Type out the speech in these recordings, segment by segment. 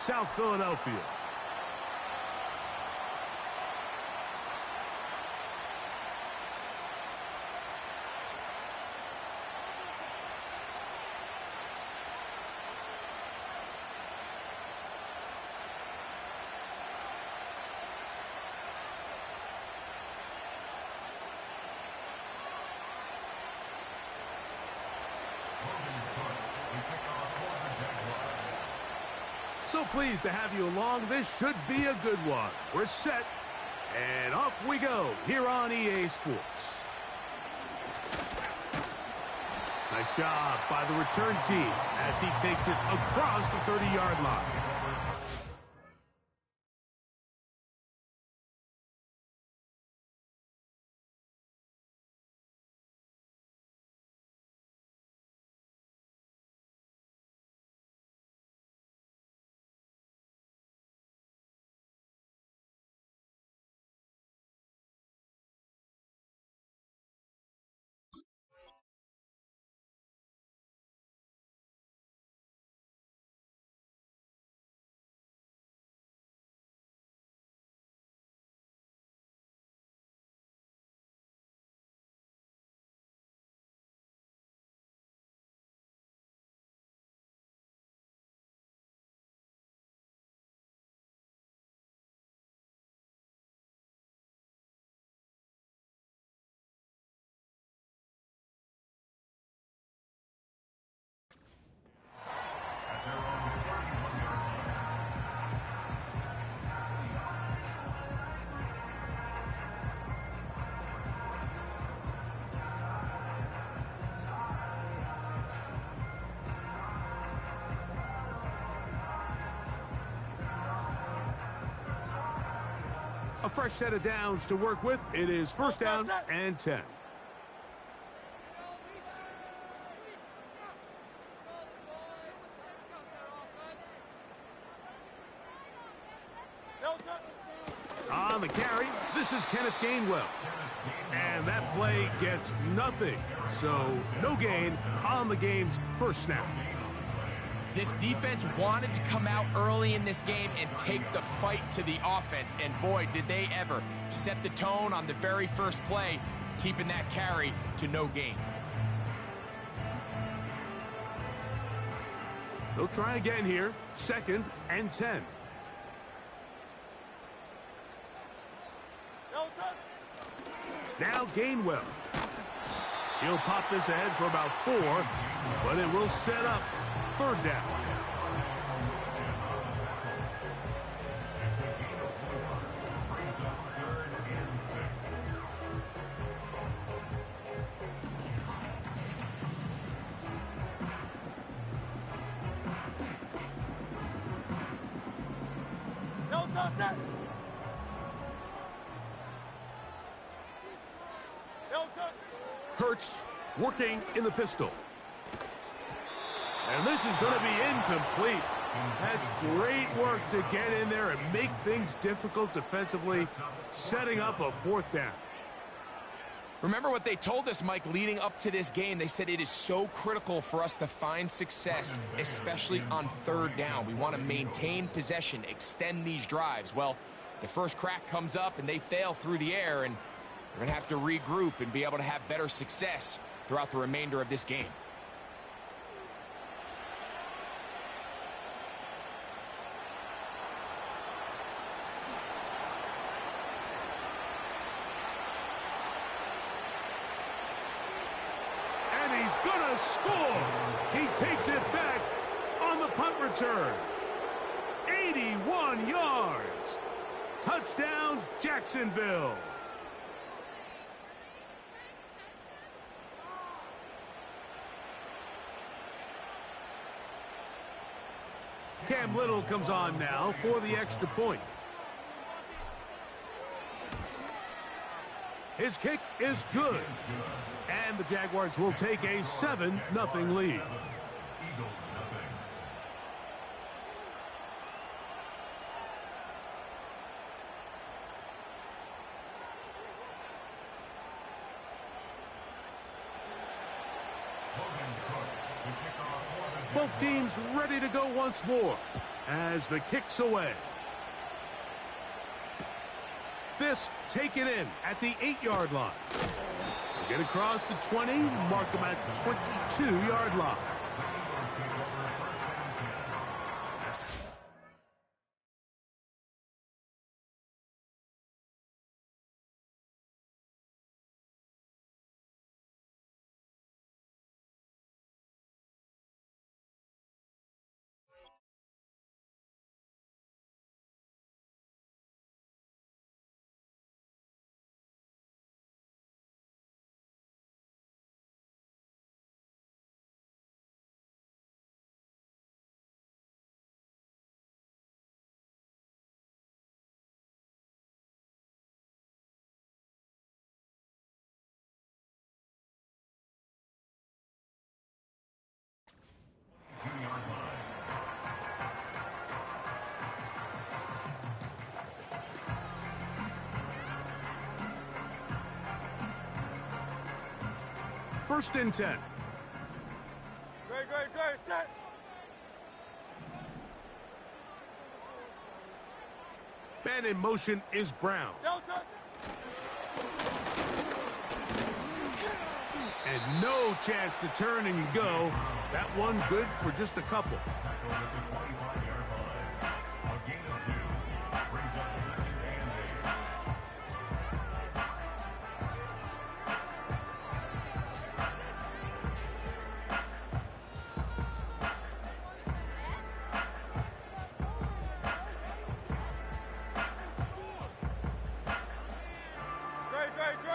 South Philadelphia. So pleased to have you along. This should be a good one. We're set, and off we go here on EA Sports. Nice job by the return team as he takes it across the 30-yard line. A fresh set of downs to work with. It is first down and 10. On the carry, this is Kenneth Gainwell. And that play gets nothing. So no gain on the game's first snap. This defense wanted to come out early in this game and take the fight to the offense, and boy, did they ever. Set the tone on the very first play, keeping that carry to no gain. They'll try again here, second and 10. Now Gainwell. He'll pop this ahead for about 4, but it will set up third down. Hurts working in the pistol. And this is going to be incomplete. That's great work to get in there and make things difficult defensively, setting up a fourth down. Remember what they told us, Mike, leading up to this game. They said it is so critical for us to find success, especially on third down. We want to maintain possession, extend these drives. Well, the first crack comes up and they fail through the air, and we're going to have to regroup and be able to have better success throughout the remainder of this game. And he's going to score. He takes it back on the punt return. 81 yards. Touchdown, Jacksonville. Cam Little comes on now for the extra point. His kick is good. And the Jaguars will take a 7-0 lead. Both teams ready to go once more. as the kick's away. This taken in at the 8-yard line. Get across the 20, mark them at the 22-yard line. First and 10. Great, set. Man in motion is Brown. Delta. And no chance to turn and go. That one good for just a couple.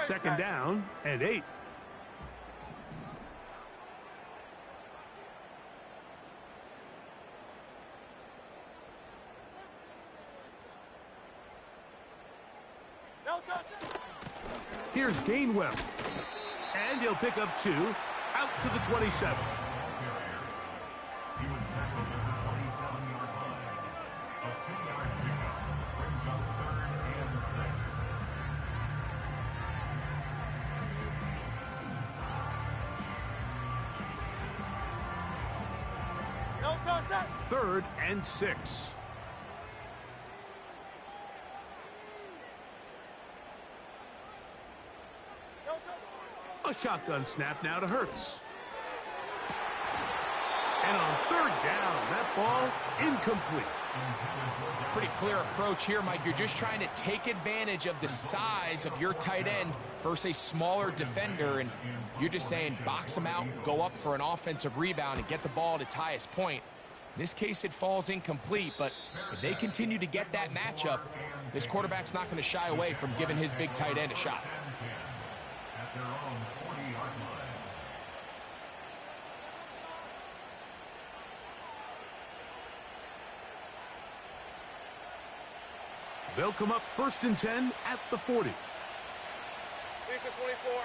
Second down and 8. Here's Gainwell. And he'll pick up 2 out to the 27. Third and 6. A shotgun snap now to Hurts. And on third down, that ball incomplete. Pretty clear approach here, Mike. You're just trying to take advantage of the size of your tight end versus a smaller defender, and you're just saying box him out, go up for an offensive rebound, and get the ball at its highest point. In this case, it falls incomplete, but if they continue to get that matchup, this quarterback's not going to shy away from giving his big tight end a shot. They'll come up first and 10 at the 40. 24.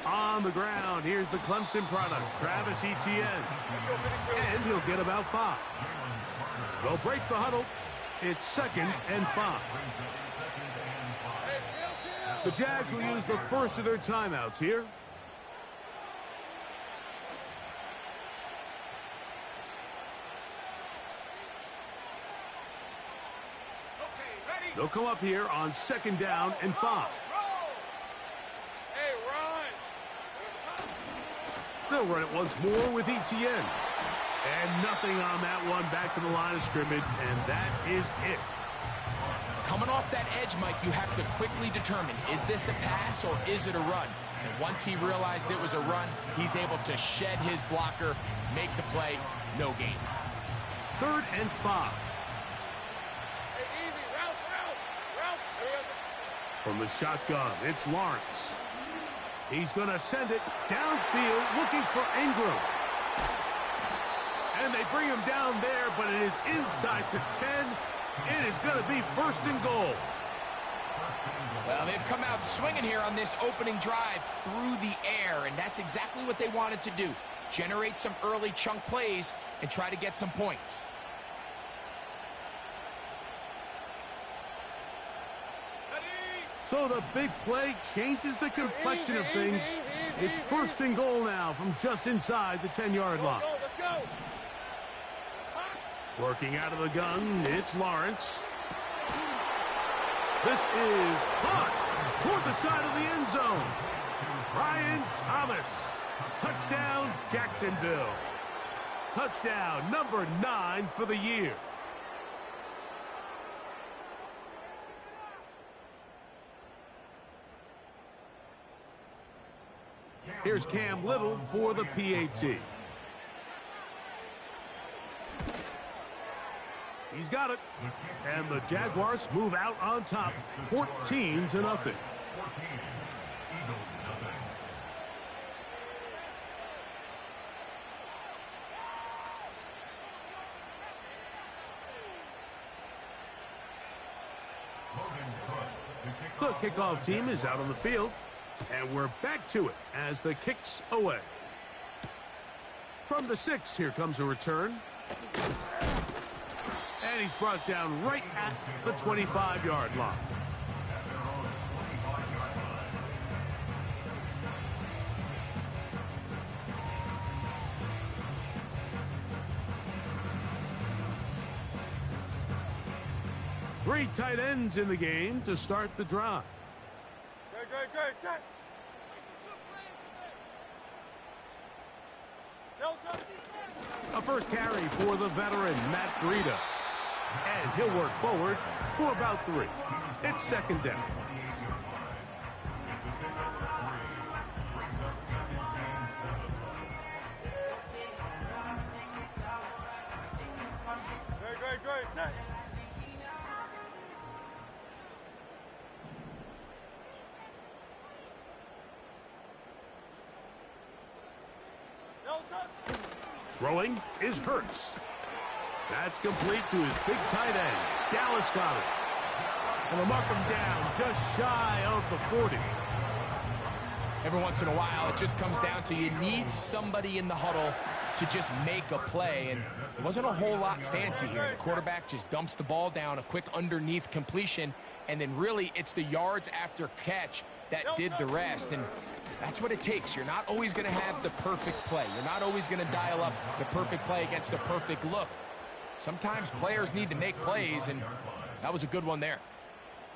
On the ground, here's the Clemson product, Travis Etienne. And he'll get about 5. They'll break the huddle. It's second and 5. The Jags will use the first of their timeouts here. They'll come up here on second down and 5. They'll run it once more with Etienne. And nothing on that one, back to the line of scrimmage, and that is it. Coming off that edge, Mike, you have to quickly determine, is this a pass or is it a run? And once he realized it was a run, he's able to shed his blocker, make the play, no gain. Third and 5. From the shotgun, it's Lawrence. He's going to send it downfield, looking for Ingram. And they bring him down there, but it is inside the 10. It is going to be first and goal. Well, they've come out swinging here on this opening drive through the air, and that's exactly what they wanted to do. Generate some early chunk plays and try to get some points. So the big play changes the complexion of things. It's first and goal now from just inside the 10-yard line. Let's go. Working out of the gun, it's Lawrence. This is hot toward the side of the end zone. Brian Thomas. Touchdown, Jacksonville. Touchdown, number 9 for the year. Here's Cam Little for the PAT. He's got it. And the Jaguars move out on top, 14-0. The kickoff team is out on the field. And we're back to it as the kick's away. From the 6, here comes a return. And he's brought down right at the 25-yard line. Three tight ends in the game to start the drive. Good, set. A first carry for the veteran, Matt Breida. And he'll work forward for about 3. It's second down. Good, set. Throwing is Hurts. That's complete to his big tight end. Dallas got it. And they'll mark him down just shy of the 40. Every once in a while, it just comes down to you need somebody in the huddle to just make a play. And it wasn't a whole lot fancy here. The quarterback just dumps the ball down, a quick underneath completion, and then really it's the yards after catch that did the rest. And that's what it takes. You're not always going to have the perfect play. You're not always going to dial up the perfect play against the perfect look. Sometimes players need to make plays, and that was a good one there.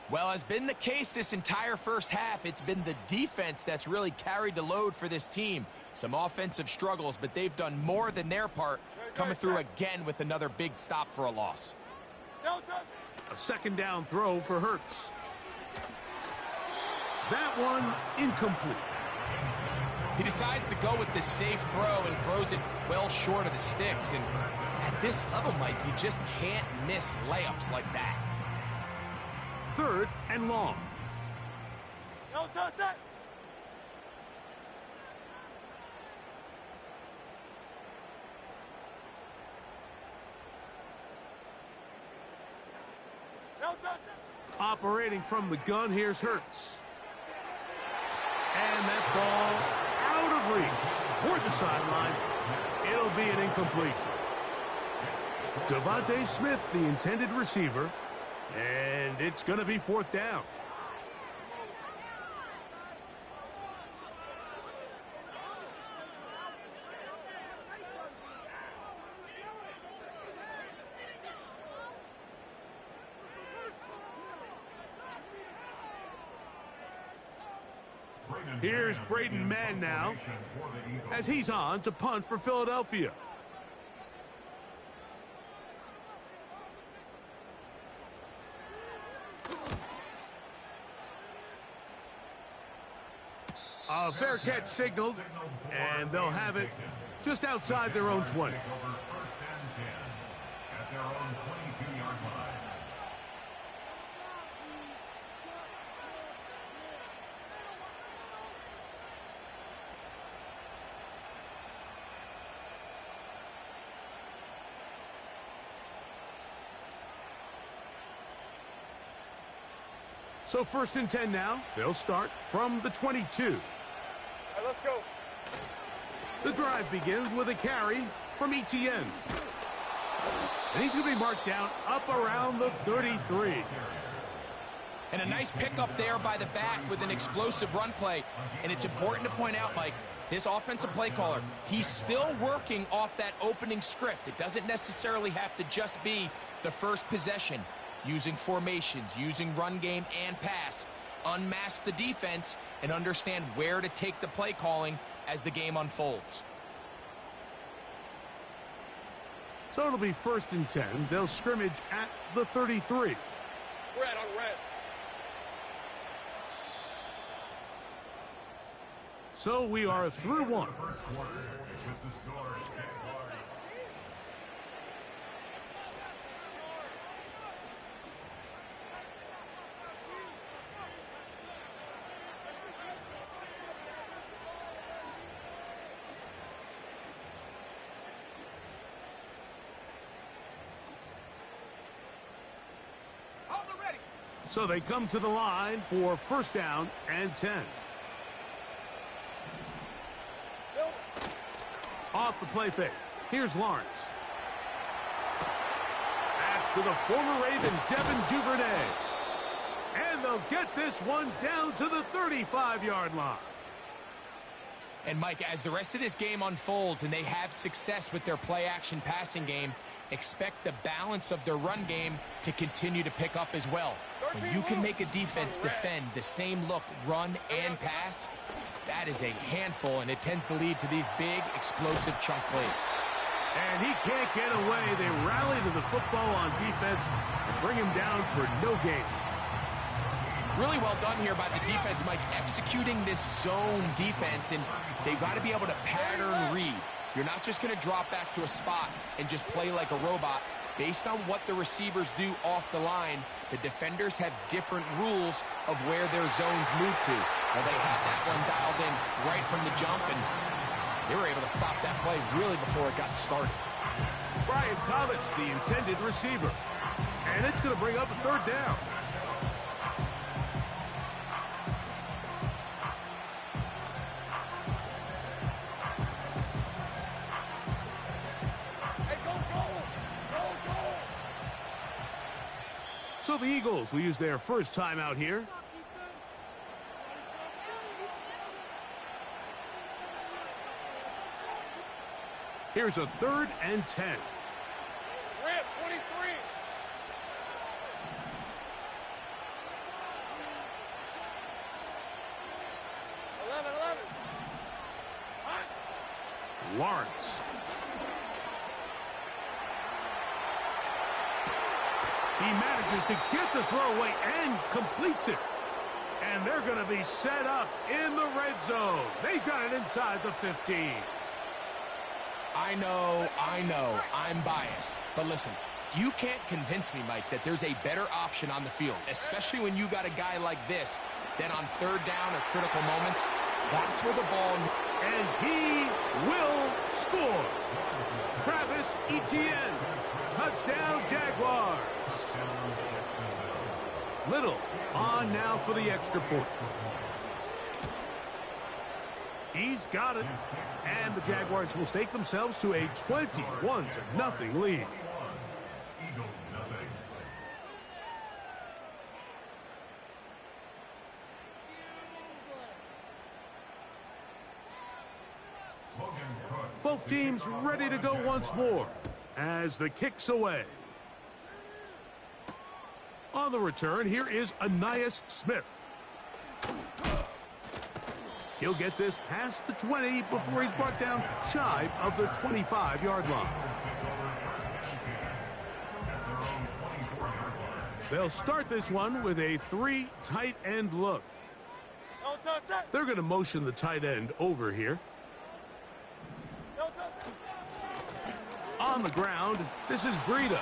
Well, as been the case this entire first half, it's been the defense that's really carried the load for this team. Some offensive struggles, but they've done more than their part, coming through again with another big stop for a loss. A second down throw for Hurts. That one incomplete. He decides to go with the safe throw and throws it well short of the sticks. And at this level, Mike, you just can't miss layups like that. Third and long. Operating from the gun, here's Hurts. And that ball out of reach toward the sideline. It'll be an incompletion. Devontae Smith, the intended receiver, and it's going to be fourth down. Here's Braden Mann now, as he's on to punt for Philadelphia. A fair catch signaled, and they'll have it just outside their own 20. So 1st and 10 now. They'll start from the 22. All right, let's go. The drive begins with a carry from Etienne. And he's going to be marked down up around the 33. And a nice pickup there by the back with an explosive run play. And it's important to point out, Mike, This offensive play caller, he's still working off that opening script. It doesn't necessarily have to just be the first possession. Using formations, using run game and pass. Unmask the defense and understand where to take the play calling as the game unfolds. So it'll be 1st and 10. They'll scrimmage at the 33. Red on red. So we are through one. So they come to the line for 1st down and 10. Off the play fake. Here's Lawrence. Pass to the former Raven, Devin Duvernay. And they'll get this one down to the 35-yard line. And, Mike, as the rest of this game unfolds and they have success with their play-action passing game, expect the balance of their run game to continue to pick up as well. When you can make a defense defend the same look, run and pass, that is a handful, and it tends to lead to these big, explosive chunk plays. And he can't get away. They rally to the football on defense and bring him down for no gain. Really well done here by the defense, Mike, executing this zone defense, and they've got to be able to pattern read. You're not just going to drop back to a spot and just play like a robot. Based on what the receivers do off the line, the defenders have different rules of where their zones move to. Well, they had that one dialed in right from the jump, and they were able to stop that play really before it got started. Brian Thomas, the intended receiver. And it's going to bring up a 3rd down. So the Eagles will use their 1st time out here. Here's a 3rd and 10. Red 23. Lawrence. He manages to get the throw away and completes it. And they're going to be set up in the red zone. They've got it inside the 15. I know, I'm biased. But listen, you can't convince me, Mike, that there's a better option on the field, especially when you got a guy like this, then on 3rd down or critical moments, that's where the ball... And he will score. Travis Etienne. Touchdown, Jaguars. Little on now for the extra point. He's got it. And the Jaguars will stake themselves to a 21-0 lead. Both teams ready to go once more as the kick's away. On the return, here is Anais Smith. He'll get this past the 20 before he's brought down shy of the 25-yard line. They'll start this one with a 3 tight end look. They're going to motion the tight end over here. On the ground, this is Breida.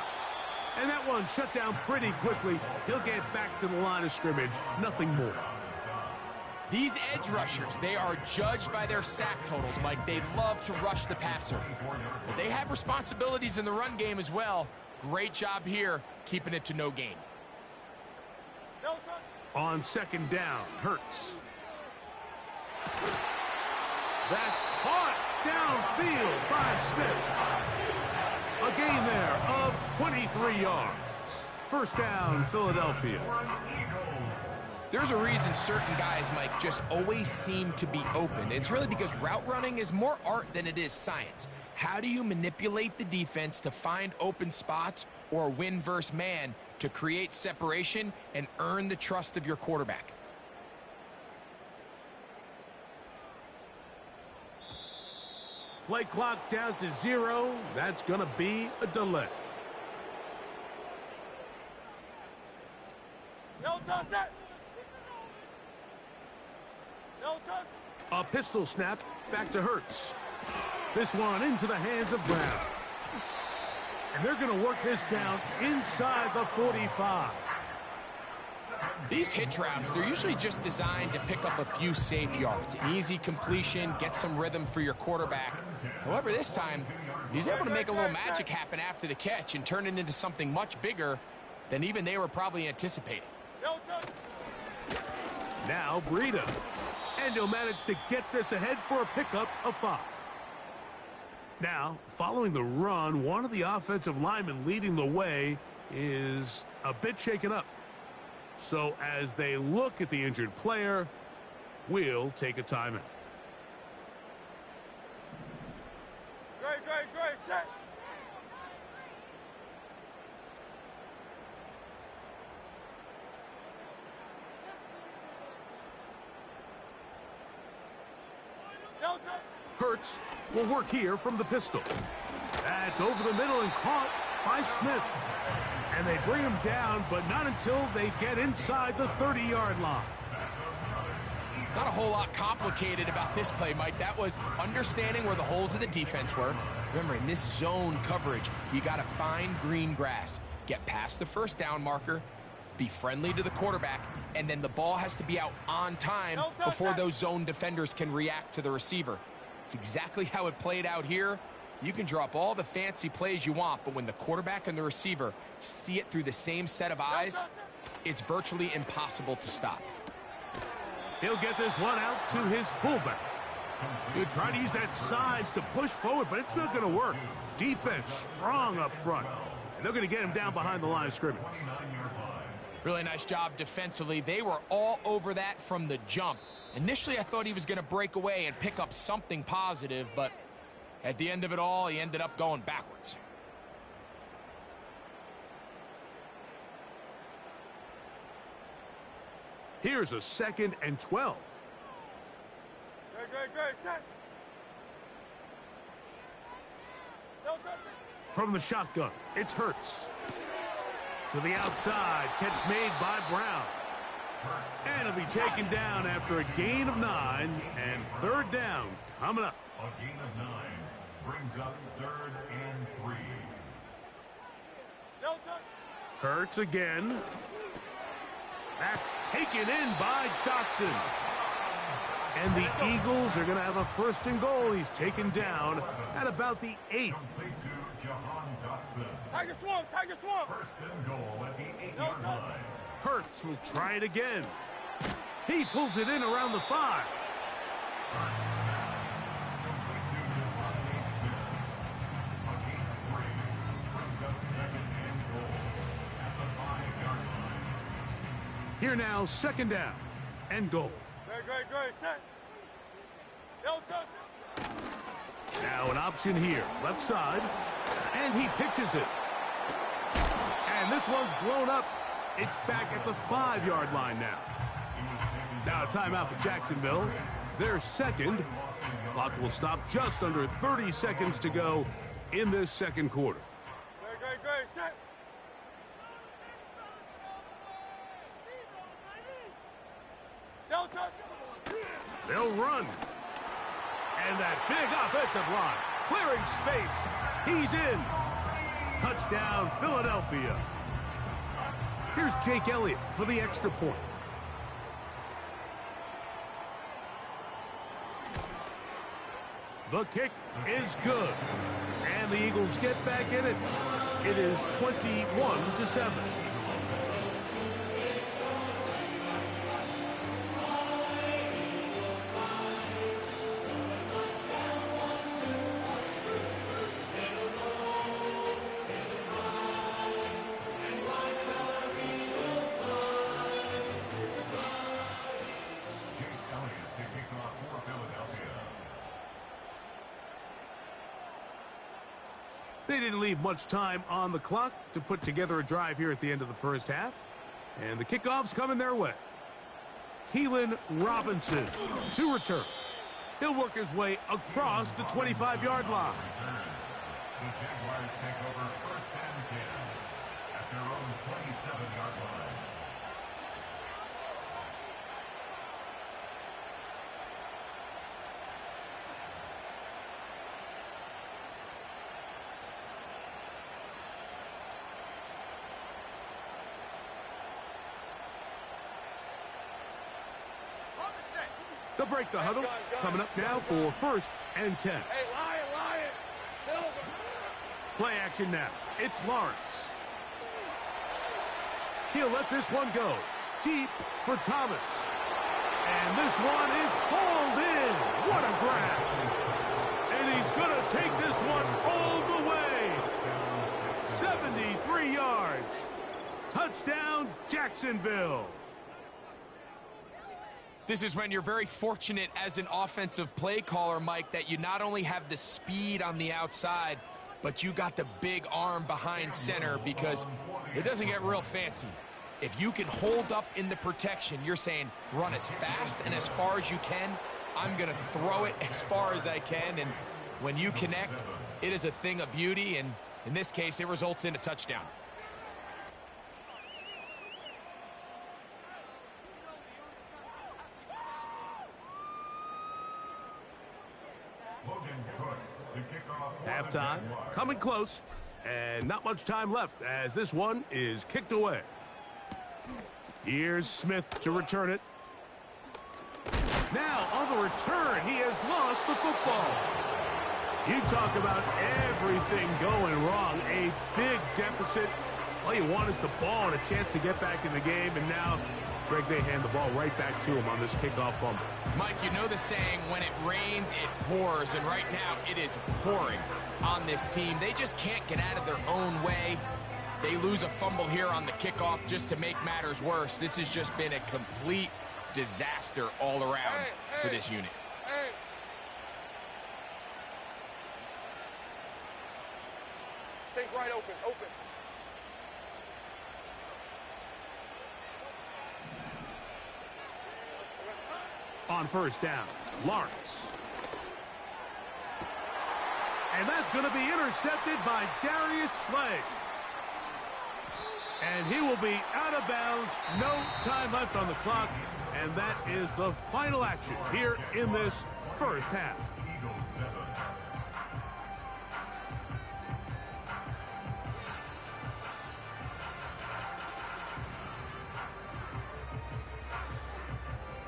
And that one shut down pretty quickly. He'll get back to the line of scrimmage. Nothing more. These edge rushers, they are judged by their sack totals, Mike. They love to rush the passer. But they have responsibilities in the run game as well. Great job here, keeping it to no gain. On 2nd down, Hurts. That's caught downfield by Smith. A gain there of 23 yards. 1st down, Philadelphia. There's a reason certain guys, Mike, just always seem to be open. It's really because route running is more art than it is science. How do you manipulate the defense to find open spots or win versus man to create separation and earn the trust of your quarterback? Play clock down to 0. That's going to be a delay. No touch it. No touch. A pistol snap back to Hurts. This one into the hands of Brown. And they're going to work this down inside the 45. These hitch routes, they're usually just designed to pick up a few safe yards. An easy completion, get some rhythm for your quarterback. However, this time, he's able to make a little magic happen after the catch and turn it into something much bigger than even they were probably anticipating. No touch. Now Breida. And he'll manage to get this ahead for a pickup of 5. Now, following the run, one of the offensive linemen leading the way is a bit shaken up. So as they look at the injured player, we'll take a timeout. Great, set. No touch. Hurts will work here from the pistol. That's over the middle and caught by Smith. And they bring him down, but not until they get inside the 30-yard line. Not a whole lot complicated about this play, Mike. That was understanding where the holes of the defense were. Remember, in this zone coverage, you got to find green grass, get past the first down marker, be friendly to the quarterback, and then the ball has to be out on time before those zone defenders can react to the receiver. It's exactly how it played out here. You can draw up all the fancy plays you want, but when the quarterback and the receiver see it through the same set of eyes, it's virtually impossible to stop. He'll get this one out to his fullback. He'll try to use that size to push forward, but it's not going to work. Defense strong up front. And they're going to get him down behind the line of scrimmage. Really nice job defensively. They were all over that from the jump. Initially, I thought he was going to break away and pick up something positive, but at the end of it all, he ended up going backwards. Here's a 2nd and 12. Great, set. No touch. From the shotgun, it's Hurts. To the outside, catch made by Brown. And he'll be taken down after a gain of 9, and 3rd down coming up. A gain of 9 brings up 3rd and 3. No touch. Hurts again. That's taken in by Dotson. And the Eagles are going to have a 1st and goal. He's taken down at about the 8. Complete to Jahan Dotson. Tiger swamp. 1st and goal at the 8-yard line. Hurts will try it again. He pulls it in around the 5. Here now, 2nd down and goal. Great, set. No touch. Now an option here, left side, and he pitches it. And this one's blown up. It's back at the 5-yard line now. Now a timeout for Jacksonville. Their 2nd. Clock will stop just under 30 seconds to go in this 2nd quarter. Great, set. No touch. They'll run. And that big offensive line clearing space. He's in. Touchdown, Philadelphia. Here's Jake Elliott for the extra point. The kick is good. And the Eagles get back in it. It is 21-7. They didn't leave much time on the clock to put together a drive here at the end of the first half. And the kickoff's coming their way. Keelan Robinson to return. He'll work his way across the 25-yard line. The Jaguars take over first and 10 at their own 27-yard line. They'll break the huddle. Coming up now for first and 10. Hey, Lion, Silver. Play action now. It's Lawrence. He'll let this one go. Deep for Thomas. And this one is hauled in. What a grab. And he's going to take this one all the way. 73 yards. Touchdown, Jacksonville. This is when you're very fortunate as an offensive play caller, Mike, that you not only have the speed on the outside, but you got the big arm behind center, because it doesn't get real fancy. If you can hold up in the protection, you're saying run as fast and as far as you can. I'm going to throw it as far as I can, and when you connect, it is a thing of beauty, and in this case, it results in a touchdown. Halftime, coming close, and not much time left as this one is kicked away. Here's Smith to return it. Now, on the return, he has lost the football. You talk about everything going wrong. A big deficit. All you want is the ball and a chance to get back in the game, and now Greg, they hand the ball right back to him on this kickoff fumble. Mike, you know the saying, when it rains, it pours, and right now it is pouring on this team. They just can't get out of their own way. They lose a fumble here on the kickoff just to make matters worse. This has just been a complete disaster all around for this unit. Take right, open. On first down, Lawrence. And that's going to be intercepted by Darius Slay. And he will be out of bounds. No time left on the clock. And that is the final action here in this first half.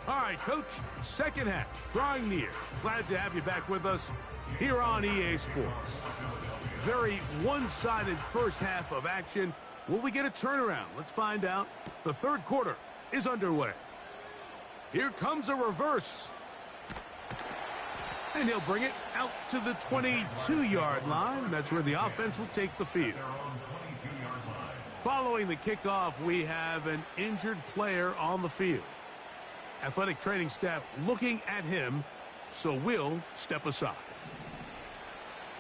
All right, Coach, second half, drawing near. Glad to have you back with us here on EA Sports. Very one-sided first half of action. Will we get a turnaround? Let's find out. The third quarter is underway. Here comes a reverse. And he'll bring it out to the 22-yard line. That's where the offense will take the field. Following the kickoff, we have an injured player on the field. Athletic training staff looking at him, so we'll step aside.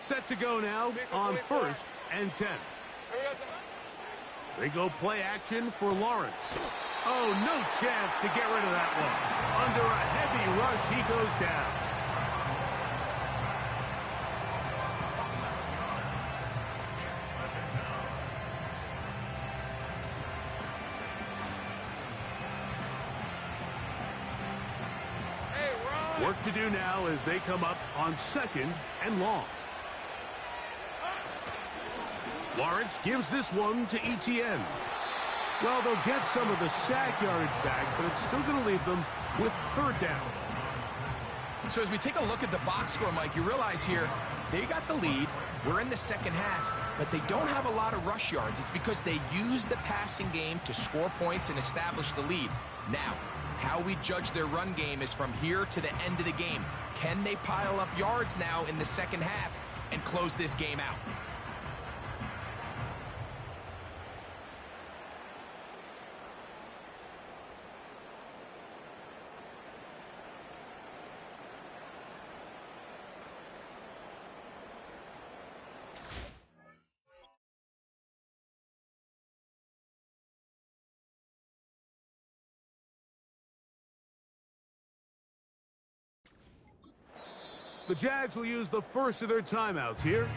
Set to go now on first and 10. They go play action for Lawrence. Oh, no chance to get rid of that one. Under a heavy rush, he goes down. Work to do now as they come up on second and long. Lawrence gives this one to Etienne. Well, they'll get some of the sack yardage back, but it's still going to leave them with third down. So as we take a look at the box score, Mike, you realize here they got the lead. We're in the second half, but they don't have a lot of rush yards. It's because they use the passing game to score points and establish the lead. Now, how we judge their run game is from here to the end of the game. Can they pile up yards now in the second half and close this game out? The Jags will use the first of their timeouts here.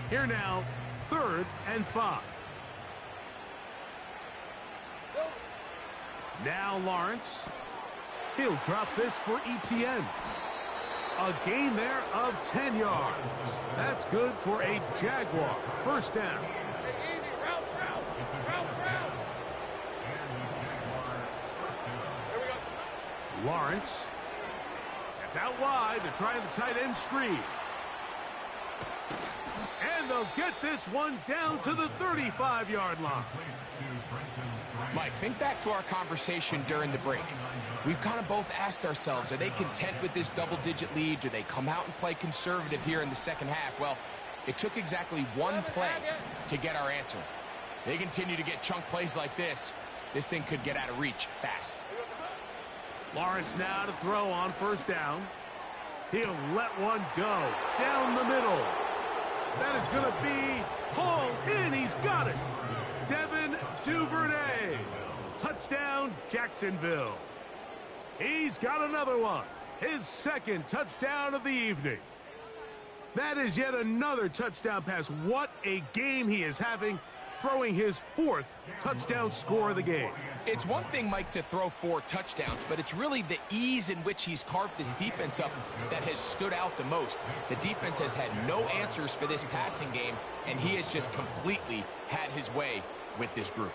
Here now, 3rd and 5. Now Lawrence. He'll drop this for ETN. A gain there of 10 yards. That's good for a Jaguar. First down. Lawrence. It's out wide. They're trying the tight end screen. And they'll get this one down to the 35-yard line. Mike, think back to our conversation during the break. We've kind of both asked ourselves, are they content with this double-digit lead? Do they come out and play conservative here in the second half? Well, it took exactly one play to get our answer. They continue to get chunk plays like this. This thing could get out of reach fast. Lawrence now to throw on first down. He'll let one go down the middle. That is going to be hauled in. He's got it. Devin Duvernay. Touchdown, Jacksonville. He's got another one. His second touchdown of the evening. That is yet another touchdown pass. What a game he is having, throwing his 4th touchdown score of the game. It's one thing, Mike, to throw 4 touchdowns, but it's really the ease in which he's carved this defense up that has stood out the most. The defense has had no answers for this passing game, and he has just completely had his way with this group.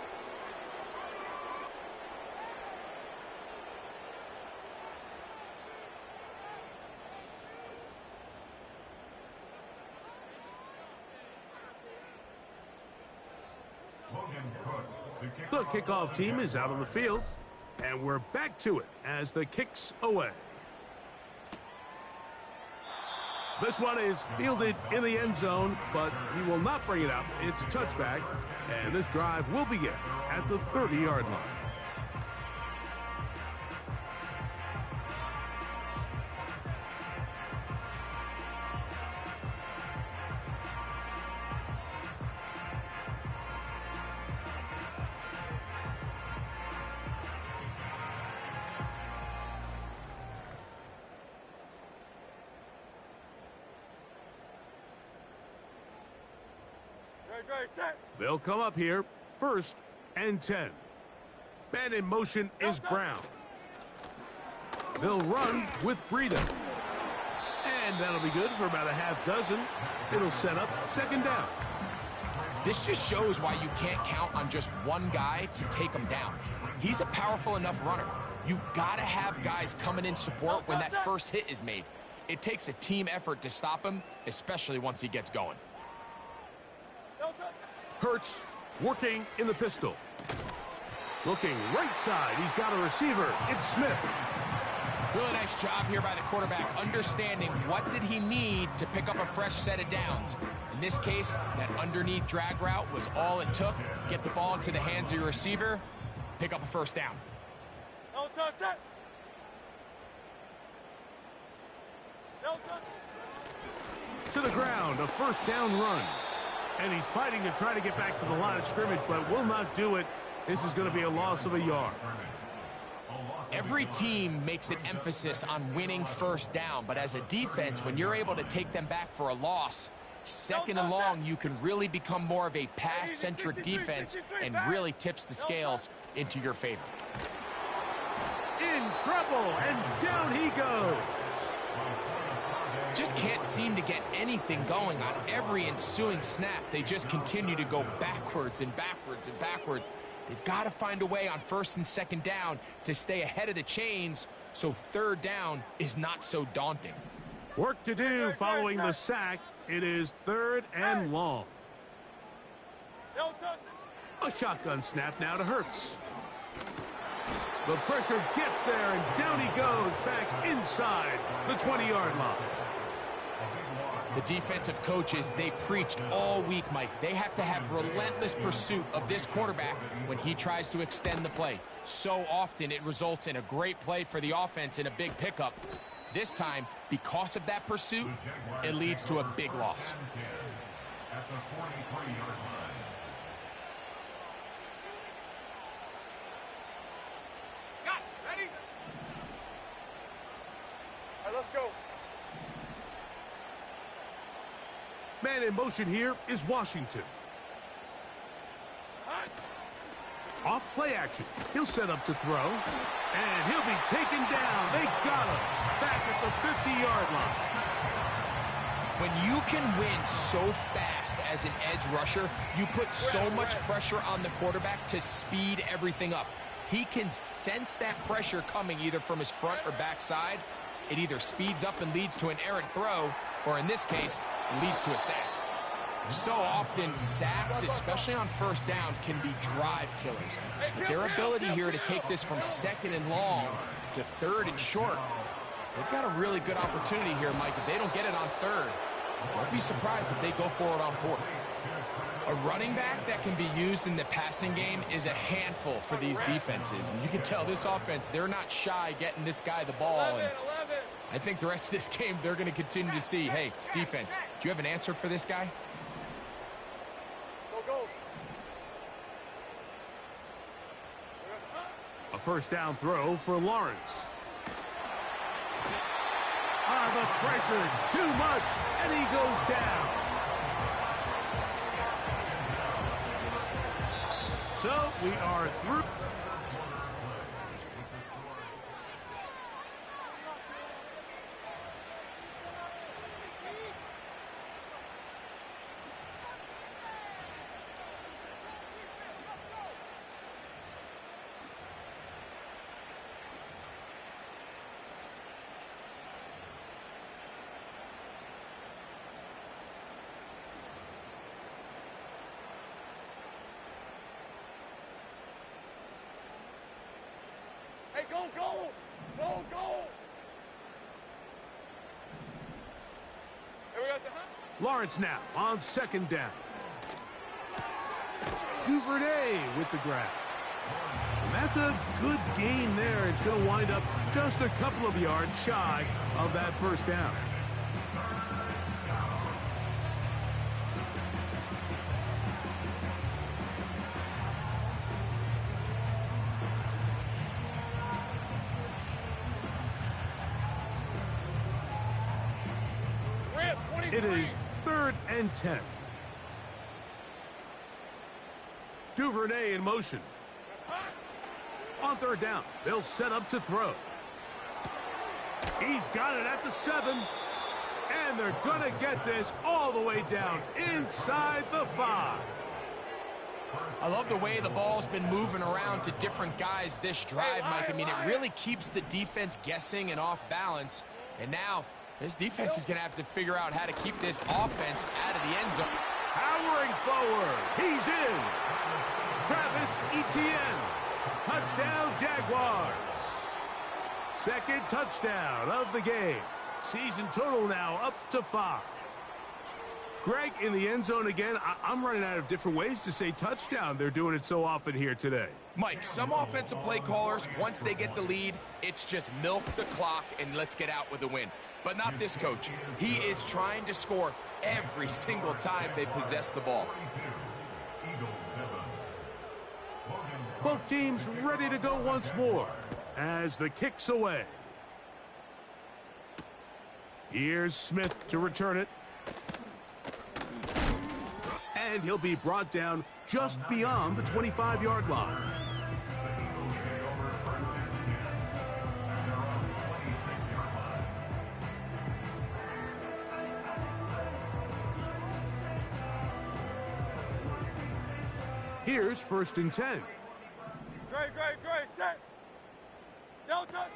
The kickoff team is out on the field, and we're back to it as the kick's away. This one is fielded in the end zone, but he will not bring it out. It's a touchback, and this drive will begin at the 30-yard line. They'll come up here, 1st and 10. Man in motion is Brown. They'll run with Breida. And that'll be good for about a half dozen. It'll set up 2nd down. This just shows why you can't count on just one guy to take him down. He's a powerful enough runner. You gotta have guys coming in support when that first hit is made. It takes a team effort to stop him, especially once he gets going. Hurts working in the pistol. Looking right side. He's got a receiver. It's Smith. Really nice job here by the quarterback, understanding what did he need to pick up a fresh set of downs. In this case, that underneath drag route was all it took. Get the ball into the hands of your receiver, pick up a first down. No touch it. No touch. To the ground, a first down run. And he's fighting to try to get back to the line of scrimmage, but will not do it. This is going to be a loss of a yard. Every team makes an emphasis on winning first down, but as a defense, when you're able to take them back for a loss, 2nd and long, you can really become more of a pass-centric defense and really tips the scales into your favor. In trouble, and down he goes. Just can't seem to get anything going on every ensuing snap. They just continue to go backwards and backwards and backwards. They've got to find a way on 1st and 2nd down to stay ahead of the chains so 3rd down is not so daunting. Work to do following the sack. It is 3rd and long. A shotgun snap now to Hurts. The pressure gets there, and down he goes back inside the 20-yard line. The defensive coaches, they preached all week, Mike. They have to have relentless pursuit of this quarterback when he tries to extend the play. So often it results in a great play for the offense and a big pickup. This time, because of that pursuit, it leads to a big loss. At the 43-yard line. Got it. Ready? All right, let's go. Man in motion here is Washington. Off play action. He'll set up to throw. And he'll be taken down. They got him. Back at the 50-yard line. When you can win so fast as an edge rusher, you put so much pressure on the quarterback to speed everything up. He can sense that pressure coming either from his front or back side. It either speeds up and leads to an errant throw, or in this case, leads to a sack. So often, sacks, especially on first down, can be drive killers. But their ability here to take this from second and long to third and short, they've got a really good opportunity here, Mike. If they don't get it on third, don't be surprised if they go for it on fourth. A running back that can be used in the passing game is a handful for these defenses. And you can tell this offense, they're not shy getting this guy the ball. And I think the rest of this game, they're going to continue to see, hey, defense, do you have an answer for this guy? Go. A first down throw for Lawrence. The pressure, too much, and he goes down. So we are through. Hey, go. Here we go, Lawrence now on second down. Duvernay with the grab. And that's a good gain there. It's going to wind up just a couple of yards shy of that first down. It is 3rd and 10. Duvernay in motion. On third down, they'll set up to throw. He's got it at the 7. And they're going to get this all the way down inside the 5. I love the way the ball's been moving around to different guys this drive, Mike. I mean, it really keeps the defense guessing and off balance. And now, this defense is going to have to figure out how to keep this offense out of the end zone. Powering forward. He's in. Travis Etienne. Touchdown, Jaguars. Second touchdown of the game. Season total now up to 5. Greg, in the end zone again. I'm running out of different ways to say touchdown. They're doing it so often here today. Mike, some offensive play callers, once they get the lead, it's just milk the clock and let's get out with a win. But not this coach. He is trying to score every single time they possess the ball. Both teams ready to go once more as the kick's away. Here's Smith to return it. And he'll be brought down just beyond the 25-yard line. Here's 1st and 10. Great. Set. No touch.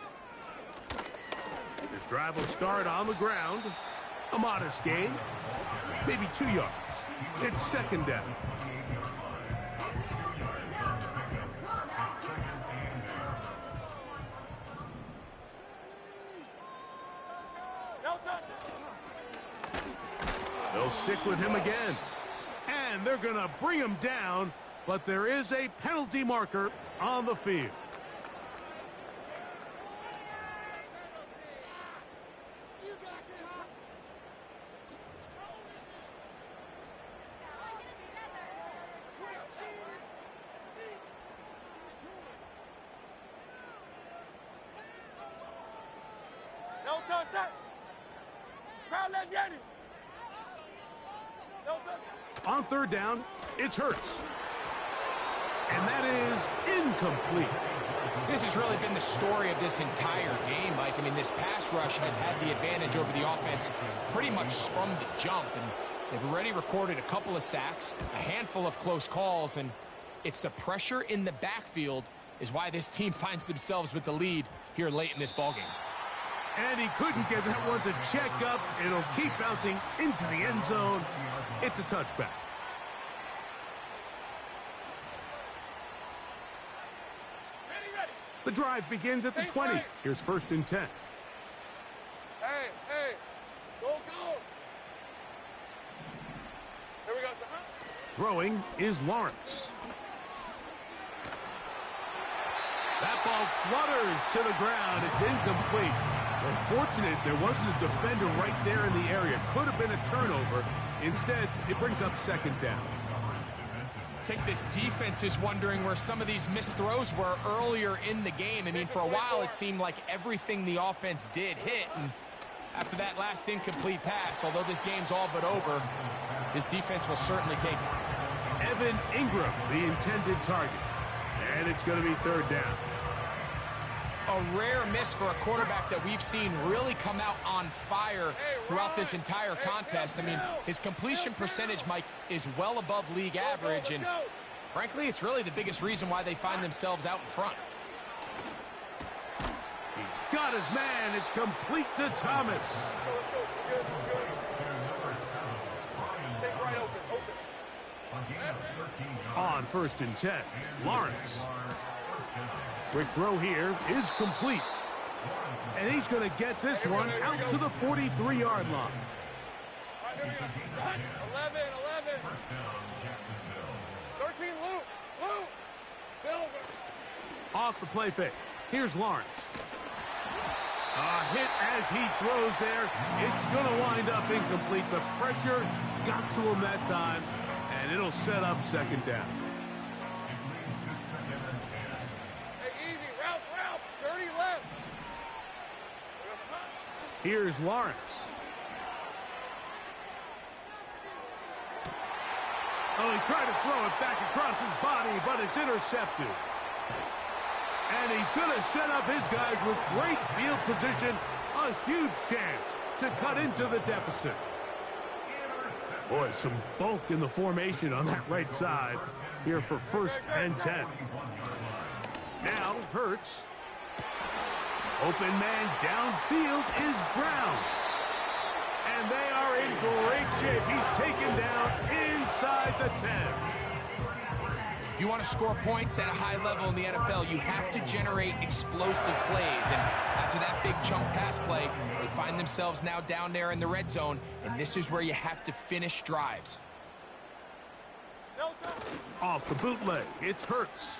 This drive will start on the ground. A modest gain. Maybe 2 yards. It's 2nd down. No touch. They'll stick with him again. And they're going to bring him down, but there is a penalty marker on the field. No touch, set. Crowd left, Yanni. No touch. On third down, it's Hurts. And that is incomplete. This has really been the story of this entire game, Mike. I mean, this pass rush has had the advantage over the offense pretty much from the jump. And they've already recorded a couple of sacks, a handful of close calls, and it's the pressure in the backfield is why this team finds themselves with the lead here late in this ballgame. And he couldn't get that one to check up. It'll keep bouncing into the end zone. It's a touchback. Ready. The drive begins at the 20. Here's 1st and 10. Hey. Go. Here we go, son. Throwing is Lawrence. That ball flutters to the ground. It's incomplete. Well, fortunate there wasn't a defender right there in the area. Could have been a turnover. Instead, it brings up 2nd down. I think this defense is wondering where some of these missed throws were earlier in the game. I mean, for a while, it seemed like everything the offense did hit. And after that last incomplete pass, although this game's all but over, this defense will certainly take it. Evan Ingram, the intended target. And it's going to be 3rd down. A rare miss for a quarterback that we've seen really come out on fire throughout this entire contest. I mean, his completion percentage, Mike, is well above league average, and frankly, it's really the biggest reason why they find themselves out in front. He's got his man. It's complete to Thomas. Let's go. Good. Take right open. On 1st and 10, Lawrence. Quick throw here is complete. And he's going to get this one out to the 43-yard line. 11. 13, Luke. Silver. Off the play fake. Here's Lawrence. A hit as he throws there. It's going to wind up incomplete. The pressure got to him that time, and it'll set up 2nd down. Hey, easy. Ralph. 30 left. Here's Lawrence. Oh, he tried to throw it back across his body, but it's intercepted. And he's going to set up his guys with great field position. A huge chance to cut into the deficit. Boy, some bulk in the formation on that right side here for 1st and 10. Now, Hurts. Open man downfield is Brown. And they are in great shape. He's taken down inside the 10. If you want to score points at a high level in the NFL, you have to generate explosive plays. And after that big chunk pass play, they find themselves now down there in the red zone, and this is where you have to finish drives. Off the bootleg, it's Hurts.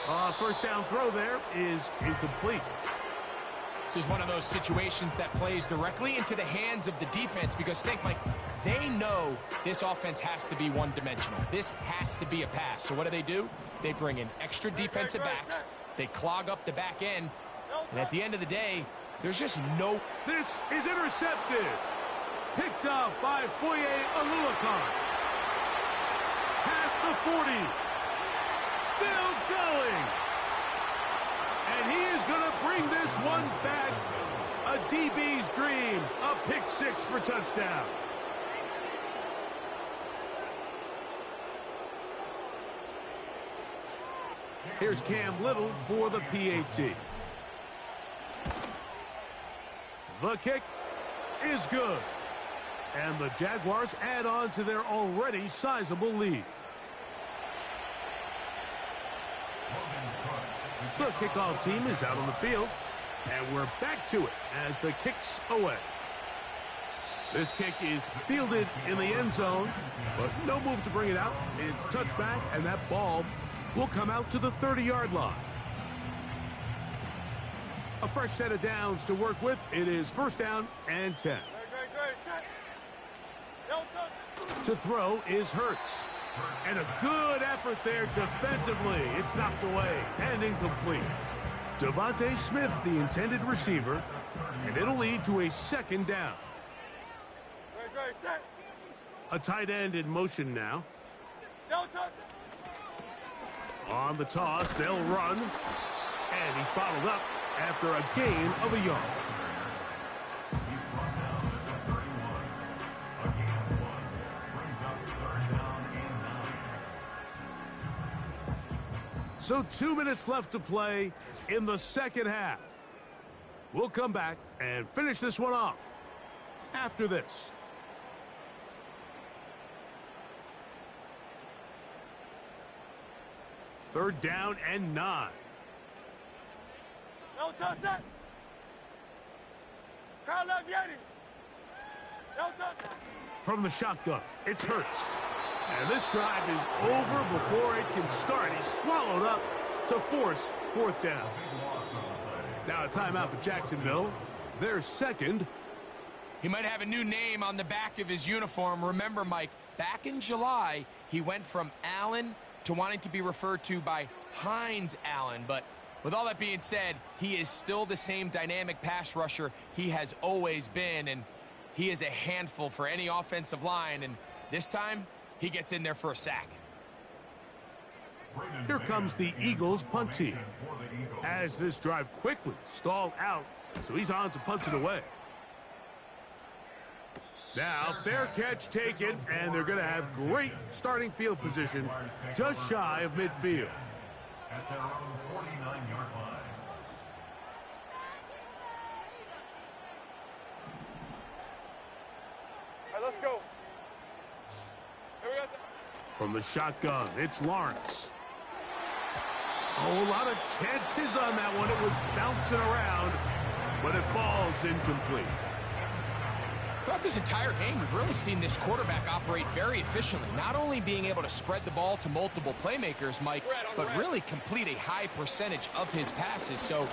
1st down throw there is incomplete. This is one of those situations that plays directly into the hands of the defense because think, Mike, they know this offense has to be one-dimensional. This has to be a pass. So what do? They bring in extra defensive backs. They clog up the back end. And at the end of the day, there's just no... This is intercepted. Picked off by Foye Oluokun. Past the 40. Still going. And he is going to bring this one back. A DB's dream. A pick 6 for touchdown. Here's Cam Little for the PAT. The kick is good. And the Jaguars add on to their already sizable lead. The kickoff team is out on the field. And we're back to it as the kick's away. This kick is fielded in the end zone, but no move to bring it out. It's touched back, and that ball will come out to the 30-yard line. A fresh set of downs to work with. It is first down and 10. To throw is Hurts. And a good effort there defensively. It's knocked away and incomplete. Devontae Smith, the intended receiver, and it'll lead to a second down. A tight end in motion now. On the toss, they'll run. And he's bottled up after a gain of a yard. He's brought down at the 31. A gain of 1 brings up third down and 9. So 2 minutes left to play in the second half. We'll come back and finish this one off after this. Third down and 9. No touch that. Carl Vieri. No touch that. From the shotgun, it's Hurts. And this drive is over before it can start. He's swallowed up to force fourth down. Now a timeout for Jacksonville. Their second. He might have a new name on the back of his uniform. Remember, Mike, back in July, he went from Allen to wanting to be referred to by Hines Allen. But with all that being said, he is still the same dynamic pass rusher he has always been, and he is a handful for any offensive line, and this time he gets in there for a sack. Here comes the Eagles punt team as this drive quickly stalled out, so he's on to punt it away. Now, fair catch taken, and they're going to have great starting field position just shy of midfield. At their own 49-yard line. All right, let's go. Here we go. From the shotgun, it's Lawrence. Oh, a lot of chances on that one. It was bouncing around, but it falls incomplete. Throughout this entire game, we've really seen this quarterback operate very efficiently, not only being able to spread the ball to multiple playmakers, Mike, but really complete a high percentage of his passes. So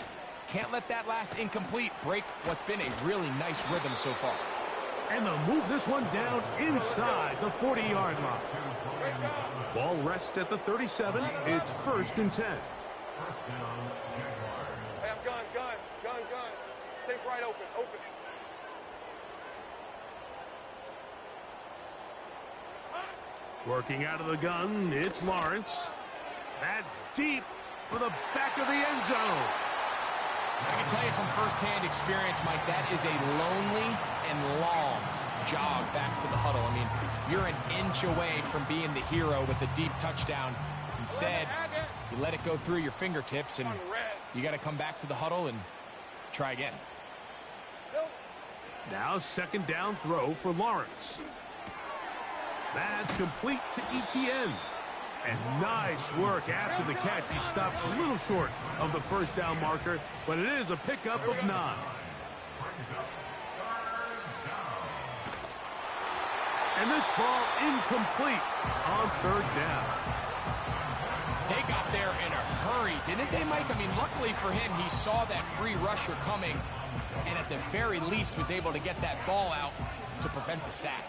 can't let that last incomplete break what's been a really nice rhythm so far. And they'll move this one down inside the 40-yard line. Ball rests at the 37. It's first and 10. Hey, I'm gun. Take right open. Working out of the gun, it's Lawrence. That's deep for the back of the end zone. I can tell you from firsthand experience, Mike, that is a lonely and long jog back to the huddle. I mean, you're an inch away from being the hero with a deep touchdown. Instead, you let it go through your fingertips, and you got to come back to the huddle and try again. Now second down throw for Lawrence. That's complete to ETN. And nice work after the catch. He stopped a little short of the first down marker, but it is a pickup of 9. And this ball incomplete on third down. They got there in a hurry, didn't they, Mike? I mean, luckily for him, he saw that free rusher coming and at the very least was able to get that ball out to prevent the sack.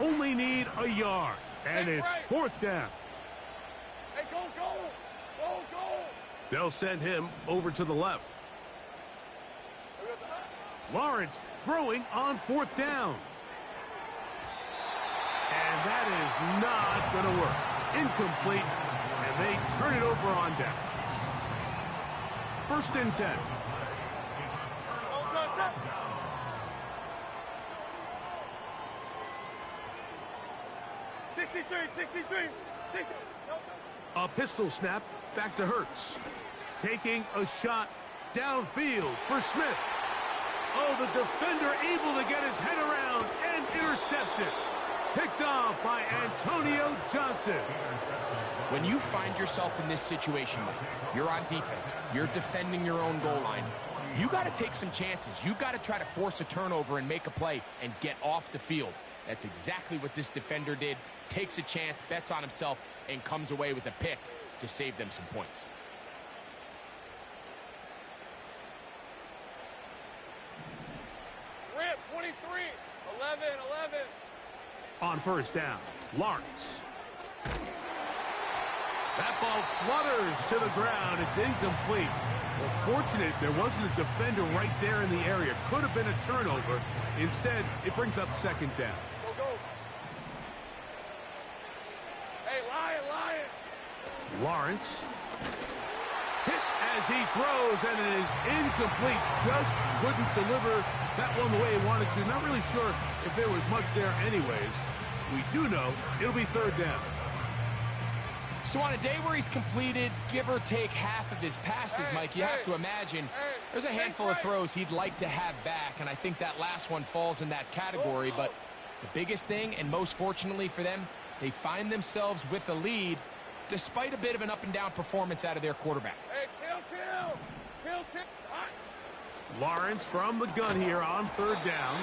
Only need a yard, and it's fourth down. Hey, go. They'll send him over to the left. Lawrence throwing on fourth down. And that is not going to work. Incomplete, and they turn it over on downs. First and 10. 63. A pistol snap back to Hurts. Taking a shot downfield for Smith. Oh, the defender able to get his head around and intercepted. Picked off by Antonio Johnson. When you find yourself in this situation, Mike, you're on defense, you're defending your own goal line, You got to take some chances. You got to try to force a turnover and make a play and get off the field. That's exactly what this defender did. Takes a chance, bets on himself, and comes away with a pick to save them some points. Rip, 23, 11, 11. On first down, Lawrence. That ball flutters to the ground. It's incomplete. Well, fortunate there wasn't a defender right there in the area. Could have been a turnover. Instead, it brings up second down. Go, go. Hey, Lion. Lawrence. Hit as he throws, and it is incomplete. Just couldn't deliver that one the way he wanted to. Not really sure if there was much there anyways. We do know it'll be third down. So on a day where he's completed, give or take half of his passes, Mike, you have to imagine there's a handful of throws he'd like to have back, and I think that last one falls in that category. But the biggest thing, and most fortunately for them, they find themselves with a lead despite a bit of an up-and-down performance out of their quarterback. Hey, kill. Hot. Lawrence from the gun here on third down.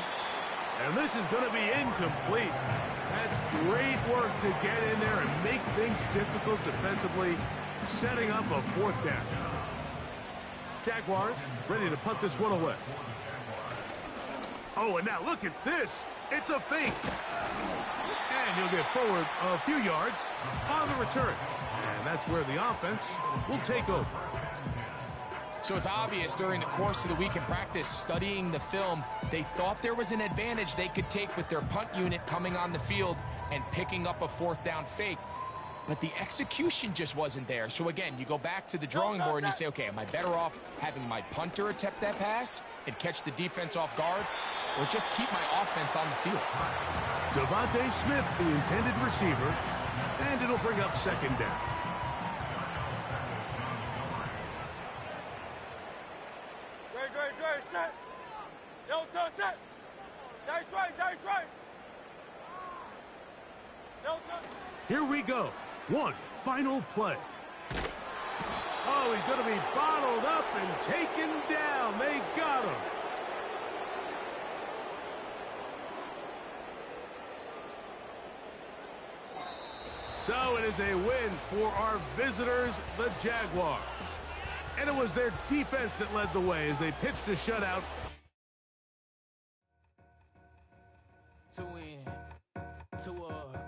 And this is going to be incomplete. That's great work to get in there and make things difficult defensively, setting up a fourth down. Jaguars ready to punt this one away. Oh, and now look at this. It's a fake. And he'll get forward a few yards on the return. And that's where the offense will take over. So it's obvious during the course of the week in practice, studying the film, they thought there was an advantage they could take with their punt unit coming on the field and picking up a fourth down fake. But the execution just wasn't there. So again, you go back to the drawing board and you say, okay, am I better off having my punter attempt that pass and catch the defense off guard, or just keep my offense on the field? Devontae Smith, the intended receiver, and it'll bring up second down. Great, set. Yo, turn, set. Dice right. Yo, turn. Here we go. One final play. Oh, he's going to be bottled up and taken down. They got him. So it is a win for our visitors, the Jaguars. And it was their defense that led the way as they pitched a shutout